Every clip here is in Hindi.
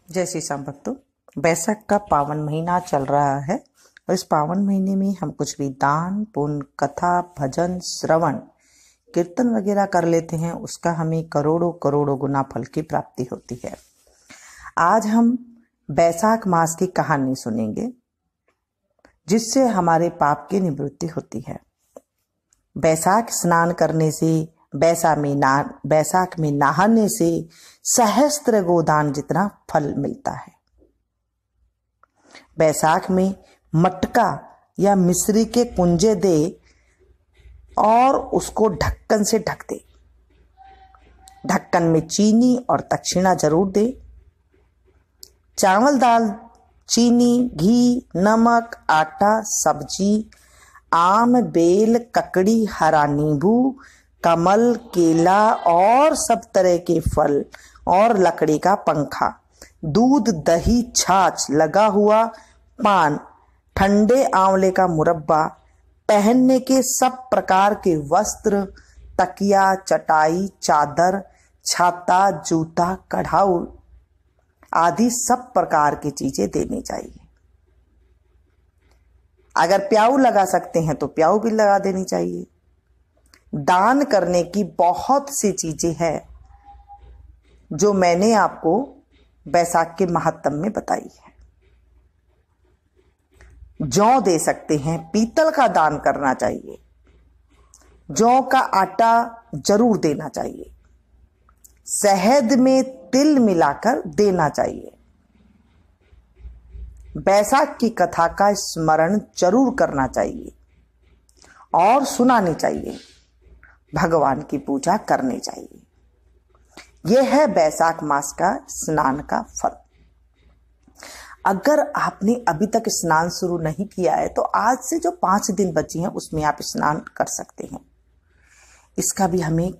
जय श्री श्याम भक्तों। बैसाख का पावन महीना चल रहा है और इस पावन महीने में हम कुछ भी दान पुण्य कथा भजन श्रवण कीर्तन वगैरह कर लेते हैं, उसका हमें करोड़ों करोड़ों गुना फल की प्राप्ति होती है। आज हम बैसाख मास की कहानी सुनेंगे जिससे हमारे पाप की निवृत्ति होती है। बैसाख स्नान करने से, बैसाख में नहाने से सहस्त्र गोदान जितना फल मिलता है। बैसाख में मटका या मिश्री के कुंजे दे और उसको ढक्कन से ढक दे। ढक्कन में चीनी और दक्षिणा जरूर दे। चावल दाल, चीनी, घी, नमक, आटा, सब्जी, आम, बेल, ककड़ी, हरा नींबू, कमल, केला और सब तरह के फल और लकड़ी का पंखा, दूध, दही, छाछ, लगा हुआ पान, ठंडे आंवले का मुरब्बा, पहनने के सब प्रकार के वस्त्र, तकिया, चटाई, चादर, छाता, जूता, कढ़ाऊ आदि सब प्रकार की चीजें देनी चाहिए। अगर प्याऊ लगा सकते हैं तो प्याऊ भी लगा देनी चाहिए। दान करने की बहुत सी चीजें हैं जो मैंने आपको बैसाख के महात्म में बताई है। जौ दे सकते हैं, पीतल का दान करना चाहिए। जौ का आटा जरूर देना चाहिए। शहद में तिल मिलाकर देना चाहिए। बैसाख की कथा का स्मरण जरूर करना चाहिए और सुनानी चाहिए। भगवान की पूजा करनी चाहिए। यह है बैसाख मास का स्नान का फल। अगर आपने अभी तक स्नान शुरू नहीं किया है तो आज से जो 5 दिन बचे हैं उसमें आप स्नान कर सकते हैं। इसका भी हमें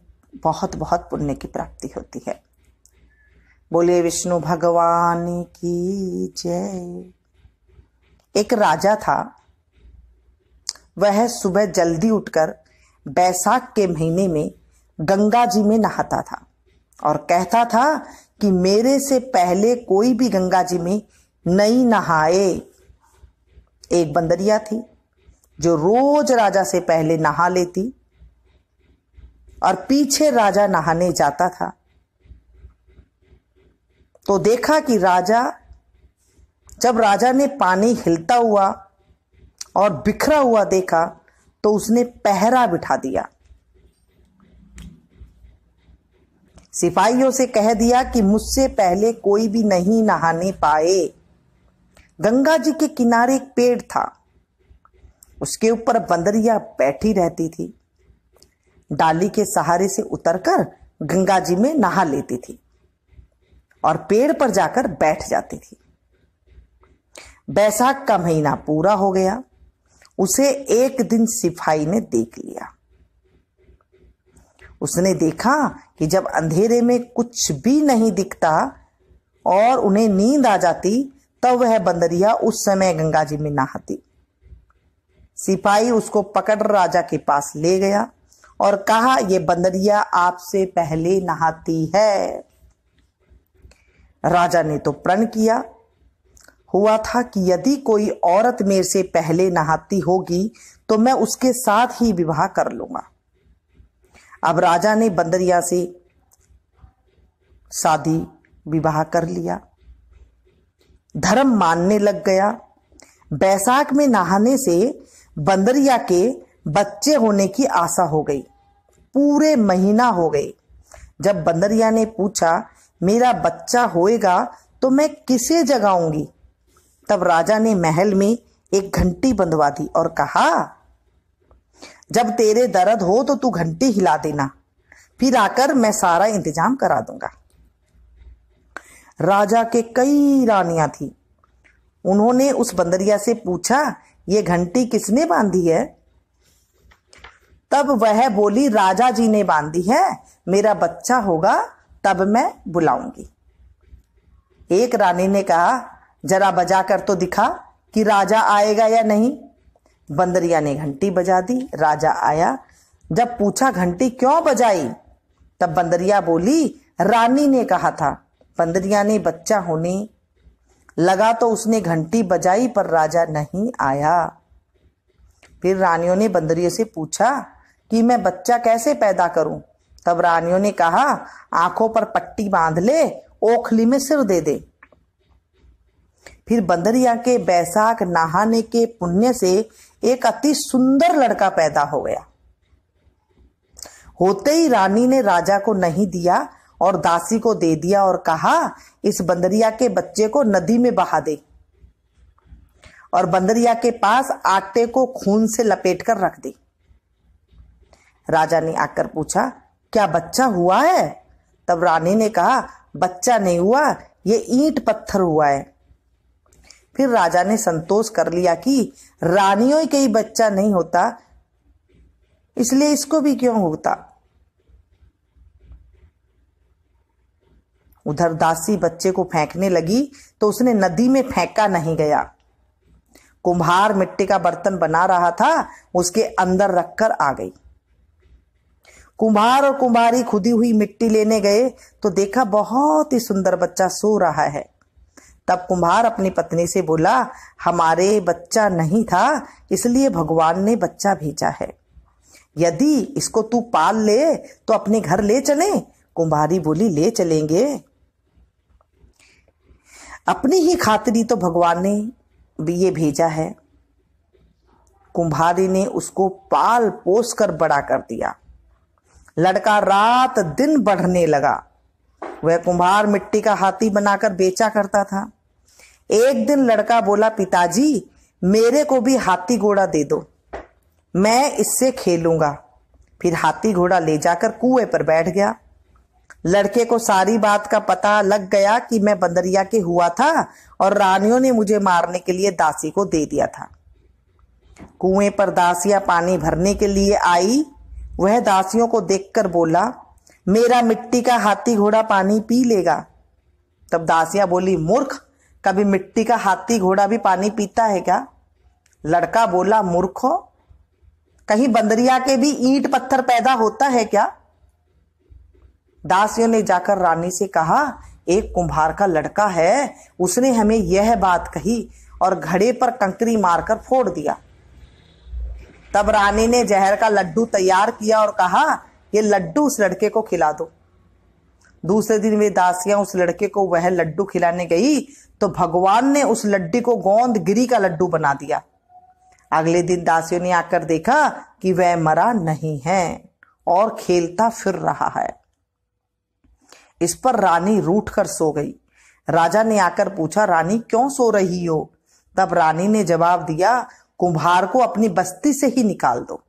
बहुत बहुत पुण्य की प्राप्ति होती है। बोले विष्णु भगवान की जय। एक राजा था। वह सुबह जल्दी उठकर बैसाख के महीने में गंगा जी में नहाता था और कहता था कि मेरे से पहले कोई भी गंगा जी में नहीं नहाए। एक बंदरिया थी जो रोज राजा से पहले नहा लेती और पीछे राजा नहाने जाता था। तो देखा कि जब राजा ने पानी हिलता हुआ और बिखरा हुआ देखा तो उसने पहरा बिठा दिया। सिपाहियों से कह दिया कि मुझसे पहले कोई भी नहीं नहाने पाए। गंगा जी के किनारे एक पेड़ था। उसके ऊपर बंदरिया बैठी रहती थी। डाली के सहारे से उतरकर गंगा जी में नहा लेती थी और पेड़ पर जाकर बैठ जाती थी। बैसाख का महीना पूरा हो गया। उसे एक दिन सिपाही ने देख लिया। उसने देखा कि जब अंधेरे में कुछ भी नहीं दिखता और उन्हें नींद आ जाती तब वह बंदरिया उस समय गंगा जी में नहाती। सिपाही उसको पकड़ राजा के पास ले गया और कहा, यह बंदरिया आपसे पहले नहाती है। राजा ने तो प्रण किया हुआ था कि यदि कोई औरत मेरे से पहले नहाती होगी तो मैं उसके साथ ही विवाह कर लूंगा। अब राजा ने बंदरिया से शादी विवाह कर लिया। धर्म मानने लग गया। बैसाख में नहाने से बंदरिया के बच्चे होने की आशा हो गई। पूरे महीना हो गए। जब बंदरिया ने पूछा मेरा बच्चा होएगा तो मैं किसे जगाऊंगी, तब राजा ने महल में एक घंटी बंधवा दी और कहा, जब तेरे दर्द हो तो तू घंटी हिला देना, फिर आकर मैं सारा इंतजाम करा दूंगा। राजा के कई रानियां थी। उन्होंने उस बंदरिया से पूछा, ये घंटी किसने बांधी है? तब वह बोली, राजा जी ने बांधी है। मेरा बच्चा होगा तब मैं बुलाऊंगी। एक रानी ने कहा, जरा बजा कर तो दिखा कि राजा आएगा या नहीं। बंदरिया ने घंटी बजा दी। राजा आया। जब पूछा घंटी क्यों बजाई, तब बंदरिया बोली, रानी ने कहा था। बंदरिया ने बच्चा होने लगा तो उसने घंटी बजाई पर राजा नहीं आया। फिर रानियों ने बंदरियों से पूछा कि मैं बच्चा कैसे पैदा करूं। तब रानियों ने कहा, आंखों पर पट्टी बांध ले, ओखली में सिर दे दे। फिर बंदरिया के बैसाख नहाने के पुण्य से एक अति सुंदर लड़का पैदा हो गया। होते ही रानी ने राजा को नहीं दिया और दासी को दे दिया और कहा, इस बंदरिया के बच्चे को नदी में बहा दे और बंदरिया के पास आटे को खून से लपेटकर रख दे। राजा ने आकर पूछा, क्या बच्चा हुआ है? तब रानी ने कहा, बच्चा नहीं हुआ, ये ईंट पत्थर हुआ है। फिर राजा ने संतोष कर लिया कि रानियों के ही बच्चा नहीं होता, इसलिए इसको भी क्यों होता। उधर दासी बच्चे को फेंकने लगी तो उसने नदी में फेंका नहीं गया। कुम्हार मिट्टी का बर्तन बना रहा था, उसके अंदर रखकर आ गई। कुम्हार और कुम्हारी खुदी हुई मिट्टी लेने गए तो देखा बहुत ही सुंदर बच्चा सो रहा है। तब कुम्हार अपनी पत्नी से बोला, हमारे बच्चा नहीं था, इसलिए भगवान ने बच्चा भेजा है। यदि इसको तू पाल ले तो अपने घर ले चले। कुम्हारी बोली, ले चलेंगे, अपनी ही खातिरी तो भगवान ने भी ये भेजा है। कुम्हारी ने उसको पाल पोस कर बड़ा कर दिया। लड़का रात दिन बढ़ने लगा। वह कुम्हार मिट्टी का हाथी बनाकर बेचा करता था। एक दिन लड़का बोला, पिताजी मेरे को भी हाथी घोड़ा दे दो, मैं इससे खेलूंगा। फिर हाथी घोड़ा ले जाकर कुएं पर बैठ गया। लड़के को सारी बात का पता लग गया कि मैं बंदरिया के हुआ था और रानियों ने मुझे मारने के लिए दासी को दे दिया था। कुएं पर दासियां पानी भरने के लिए आई। वह दासियों को देखकर बोला, मेरा मिट्टी का हाथी घोड़ा पानी पी लेगा। तब दासियां बोली, मूर्ख, कभी मिट्टी का हाथी घोड़ा भी पानी पीता है क्या? लड़का बोला, मूर्खो, कहीं बंदरिया के भी ईंट पत्थर पैदा होता है क्या? दासियों ने जाकर रानी से कहा, एक कुम्हार का लड़का है, उसने हमें यह बात कही और घड़े पर कंकरी मारकर फोड़ दिया। तब रानी ने जहर का लड्डू तैयार किया और कहा, ये लड्डू उस लड़के को खिला दो। दूसरे दिन वे दासियां उस लड़के को वह लड्डू खिलाने गई तो भगवान ने उस लड्डू को गोंद गिरी का लड्डू बना दिया। अगले दिन दासियों ने आकर देखा कि वह मरा नहीं है और खेलता फिर रहा है। इस पर रानी रूठ कर सो गई। राजा ने आकर पूछा, रानी क्यों सो रही हो? तब रानी ने जवाब दिया, कुम्हार को अपनी बस्ती से ही निकाल दो।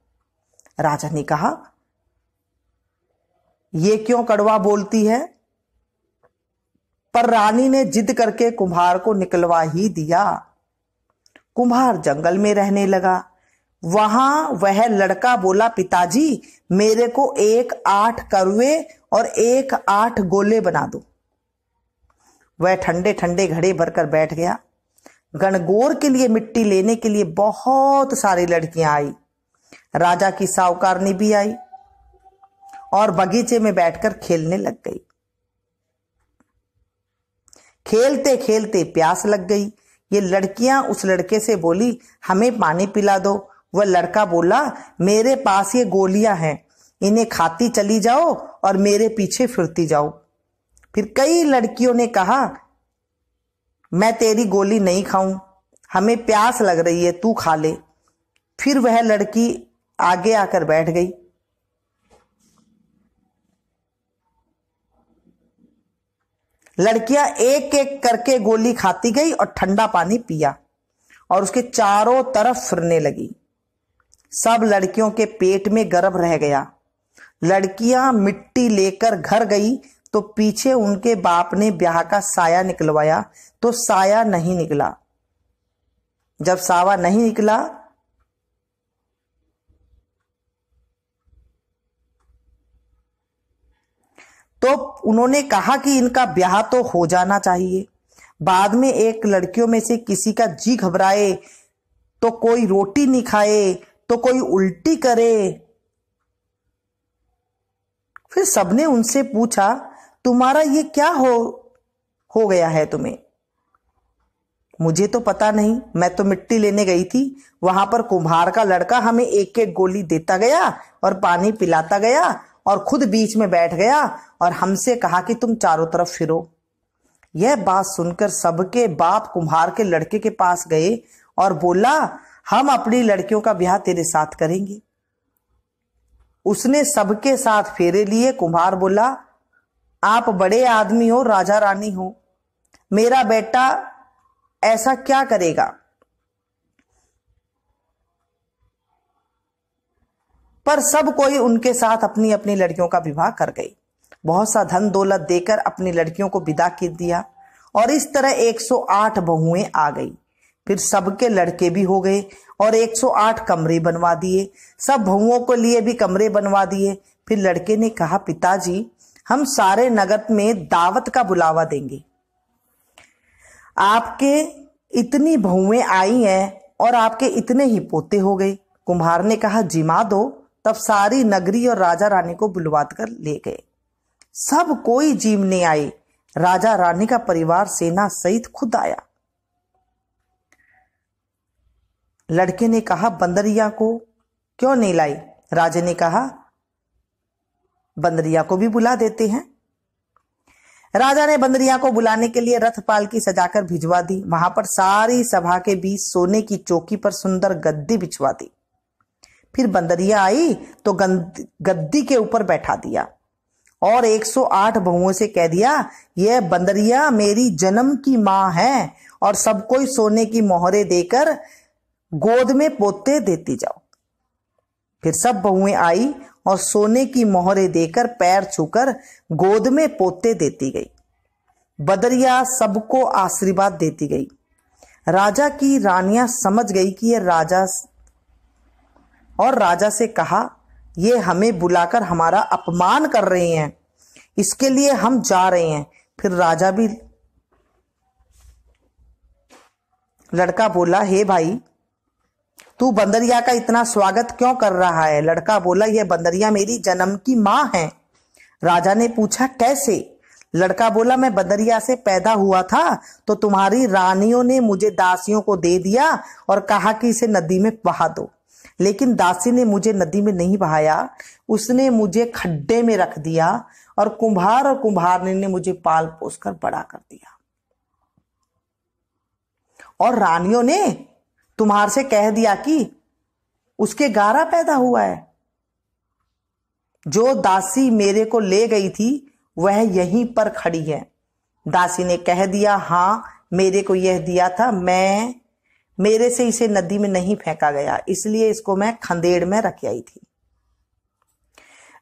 राजा ने कहा, ये क्यों कड़वा बोलती है? पर रानी ने जिद करके कुम्हार को निकलवा ही दिया। कुम्हार जंगल में रहने लगा। वहां वह लड़का बोला, पिताजी मेरे को 1 8 करुए और 1 8 गोले बना दो। वह ठंडे ठंडे घड़े भरकर बैठ गया। गणगौर के लिए मिट्टी लेने के लिए बहुत सारी लड़कियां आई। राजा की साहूकारनी भी आई और बगीचे में बैठकर खेलने लग गई। खेलते खेलते प्यास लग गई। ये लड़कियां उस लड़के से बोली, हमें पानी पिला दो। वह लड़का बोला, मेरे पास ये गोलियां हैं, इन्हें खाती चली जाओ और मेरे पीछे फिरती जाओ। फिर कई लड़कियों ने कहा, मैं तेरी गोली नहीं खाऊं, हमें प्यास लग रही है, तू खा ले। फिर वह लड़की आगे आकर बैठ गई। लड़कियां एक एक करके गोली खाती गई और ठंडा पानी पिया और उसके चारों तरफ फिरने लगी। सब लड़कियों के पेट में गर्भ रह गया। लड़कियां मिट्टी लेकर घर गई तो पीछे उनके बाप ने ब्याह का साया निकलवाया तो साया नहीं निकला। जब सावा नहीं निकला तो उन्होंने कहा कि इनका ब्याह तो हो जाना चाहिए। बाद में एक लड़कियों में से किसी का जी घबराए तो कोई रोटी नहीं खाए तो कोई उल्टी करे। फिर सबने उनसे पूछा, तुम्हारा ये क्या हो गया है तुम्हें? मुझे तो पता नहीं, मैं तो मिट्टी लेने गई थी। वहां पर कुम्हार का लड़का हमें एक एक गोली देता गया और पानी पिलाता गया और खुद बीच में बैठ गया और हमसे कहा कि तुम चारों तरफ फिरो। यह बात सुनकर सबके बाप कुम्हार के लड़के के पास गए और बोला, हम अपनी लड़कियों का ब्याह तेरे साथ करेंगे। उसने सबके साथ फेरे लिए। कुम्हार बोला, आप बड़े आदमी हो, राजा रानी हो, मेरा बेटा ऐसा क्या करेगा? पर सब कोई उनके साथ अपनी अपनी लड़कियों का विवाह कर गए। बहुत सा धन दौलत देकर अपनी लड़कियों को विदा कर दिया और इस तरह 108 बहुएं आ गई। फिर सबके लड़के भी हो गए और 108 कमरे बनवा दिए। सब बहुओं को लिए भी कमरे बनवा दिए। फिर लड़के ने कहा, पिताजी, हम सारे नगर में दावत का बुलावा देंगे। आपके इतनी बहुएं आई हैं और आपके इतने ही पोते हो गए। कुम्हार ने कहा, जिमा दो। तब सारी नगरी और राजा रानी को बुलवा कर ले गए। सब कोई जीवने आए। राजा रानी का परिवार सेना सहित खुद आया। लड़के ने कहा, बंदरिया को क्यों नहीं लाई? राजा ने कहा, बंदरिया को भी बुला देते हैं। राजा ने बंदरिया को बुलाने के लिए रथ पालकी सजाकर भिजवा दी। वहां पर सारी सभा के बीच सोने की चौकी पर सुंदर गद्दी बिछवा दी। फिर बंदरिया आई तो गद्दी के ऊपर बैठा दिया और 108 बहुओं से कह दिया, यह बंदरिया मेरी जन्म की मां है और सब कोई सोने की मोहरे देकर गोद में पोते देती जाओ। फिर सब बहुएं आई और सोने की मोहरे देकर पैर छूकर गोद में पोते देती गई। बदरिया सबको आशीर्वाद देती गई। राजा की रानियां समझ गई कि यह राजा से कहा, ये हमें बुलाकर हमारा अपमान कर रहे हैं, इसके लिए हम जा रहे हैं। फिर राजा भी लड़का बोला, हे भाई, तू बंदरिया का इतना स्वागत क्यों कर रहा है? लड़का बोला, यह बंदरिया मेरी जन्म की मां है। राजा ने पूछा, कैसे? लड़का बोला, मैं बंदरिया से पैदा हुआ था तो तुम्हारी रानियों ने मुझे दासियों को दे दिया और कहा कि इसे नदी में बहा दो, लेकिन दासी ने मुझे नदी में नहीं बहाया, उसने मुझे खड्डे में रख दिया और कुम्हारनी ने मुझे पाल पोस कर बड़ा कर दिया। और रानियों ने तुम्हारे से कह दिया कि उसके गारा पैदा हुआ है। जो दासी मेरे को ले गई थी वह यहीं पर खड़ी है। दासी ने कह दिया, हाँ, मेरे को यह दिया था, मेरे से इसे नदी में नहीं फेंका गया, इसलिए इसको मैं खंदेड़ में रख आई थी।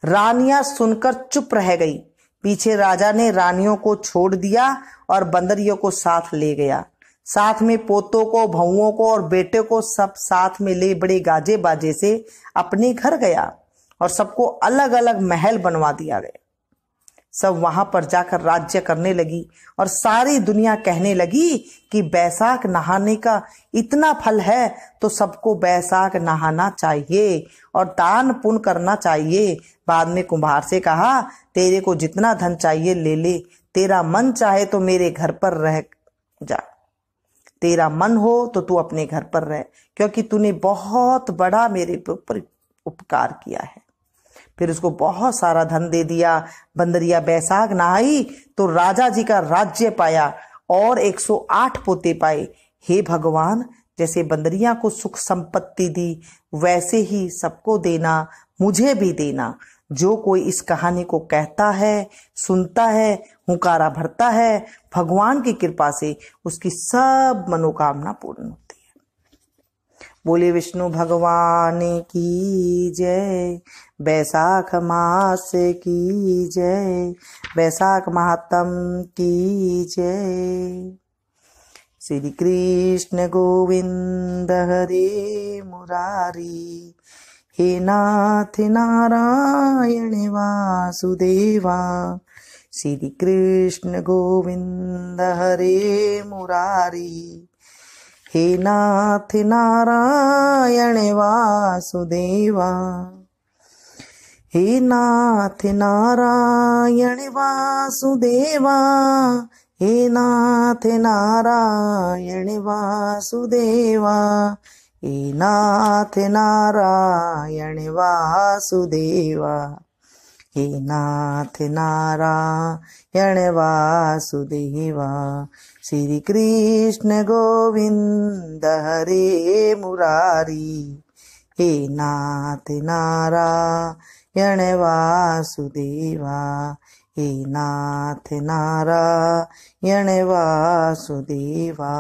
रानियां सुनकर चुप रह गई। पीछे राजा ने रानियों को छोड़ दिया और बंदरियों को साथ ले गया। साथ में पोतों को, बहुओं को और बेटे को सब साथ में ले बड़े गाजे बाजे से अपने घर गया और सबको अलग अलग महल बनवा दिया गया। सब वहां पर जाकर राज्य करने लगी और सारी दुनिया कहने लगी कि बैसाख नहाने का इतना फल है तो सबको बैसाख नहाना चाहिए और दान पुण्य करना चाहिए। बाद में कुम्हार से कहा, तेरे को जितना धन चाहिए ले ले, तेरा मन चाहे तो मेरे घर पर रह जा, तेरा मन हो तो तू अपने घर पर रह, क्योंकि तूने बहुत बड़ा मेरे ऊपर उपकार किया है। फिर उसको बहुत सारा धन दे दिया। बंदरिया बैसाख नहाई तो राजा जी का राज्य पाया और 108 पोते पाए। हे भगवान, जैसे बंदरिया को सुख संपत्ति दी वैसे ही सबको देना, मुझे भी देना। जो कोई इस कहानी को कहता है, सुनता है, हुंकारा भरता है, भगवान की कृपा से उसकी सब मनोकामना पूर्ण होती है। बोले विष्णु भगवान की जय। बैसाख मास की जय। बैसाख महात्म की जय। श्री कृष्ण गोविंद हरे मुरारी, हे नाथ नारायण वासुदेवा। श्री कृष्ण गोविंद हरे मुरारी, हे नाथ नारायण वासुदेवा। हे नाथ नारायण वासुदेवा, हे नाथ नारायण वासुदेवा, हे नाथ नारायण वासुदेवा, हे नाथ नारायण वासुदेवा। श्री कृष्ण गोविंद हरे मुरारी, हे नाथ नारायण वासुदेवा, हे नाथ नारायण वासुदेवा।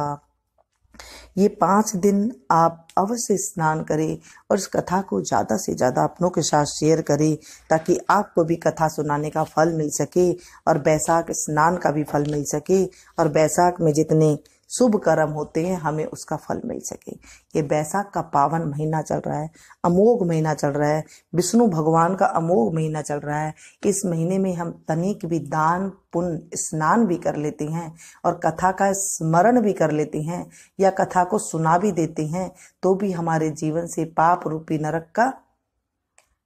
ये 5 दिन आप अवश्य स्नान करें और इस कथा को ज़्यादा से ज़्यादा अपनों के साथ शेयर करें, ताकि आपको भी कथा सुनाने का फल मिल सके और बैसाख स्नान का भी फल मिल सके, और बैसाख में जितने शुभ कर्म होते हैं हमें उसका फल मिल सके। ये बैसाख का पावन महीना चल रहा है, अमोघ महीना चल रहा है, विष्णु भगवान का अमोघ महीना चल रहा है। इस महीने में हम तनिक भी दान पुण्य स्नान भी कर लेते हैं और कथा का स्मरण भी कर लेते हैं या कथा को सुना भी देते हैं, तो भी हमारे जीवन से पाप रूपी नरक का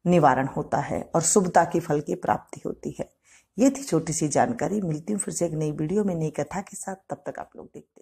निवारण होता है और शुभता की फल की प्राप्ति होती है। ये थी छोटी सी जानकारी। मिलती हूँ फिर से एक नई वीडियो में नई कथा के साथ। तब तक आप लोग देखते